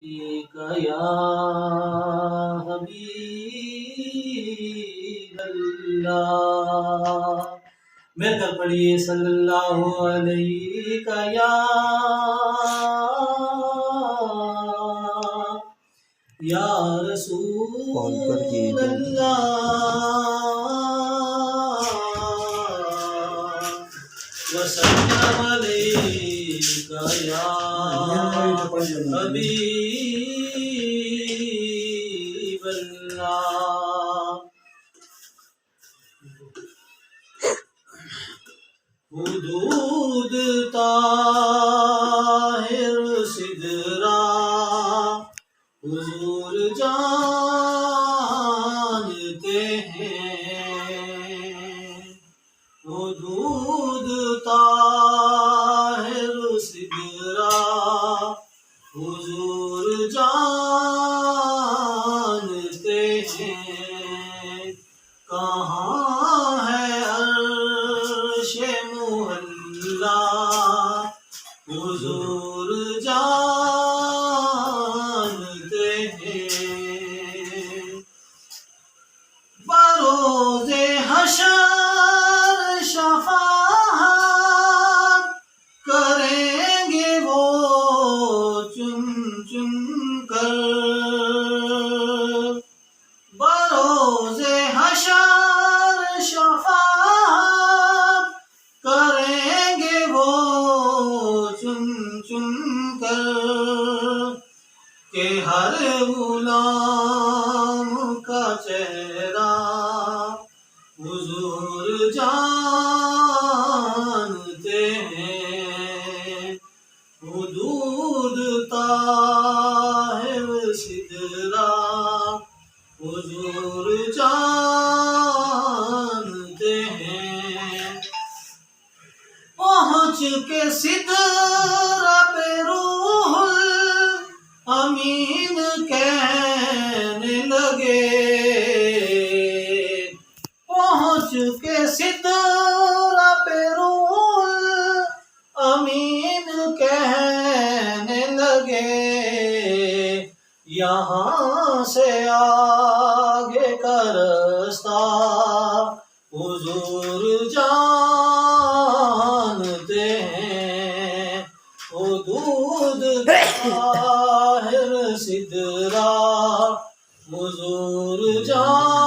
یا حبیب اللہ، مل کر پڑھیے صلی اللہ علیہ یا رسول اللہ، وسلم علیک یا حبیب اللہ۔ حدود طاہر سدرا حضور جانتے ہیں، حدود طاہر سدرا حضور جانتے ہیں، کہاں ہے عرش معلا حضور جانتے ہیں، بروز حشر شفاعت کریں گے وہ چن چن کر، بروز حشر شفاعت کریں گے وہ چن چن کر، کہ ہر غلام کا چہرہ حضور جانتے ہیں، حدود طاہر سدرا حضور جانتے ہیں، پہنچ کے سدرا پہ روح الامین کہنے لگے، پہنچ کے سدرا پہ روح الامین کہنے لگے، یہاں سے آگے کا رستہ حضور جانتے ہیں، حدود طاہر سدرا حضور جانتے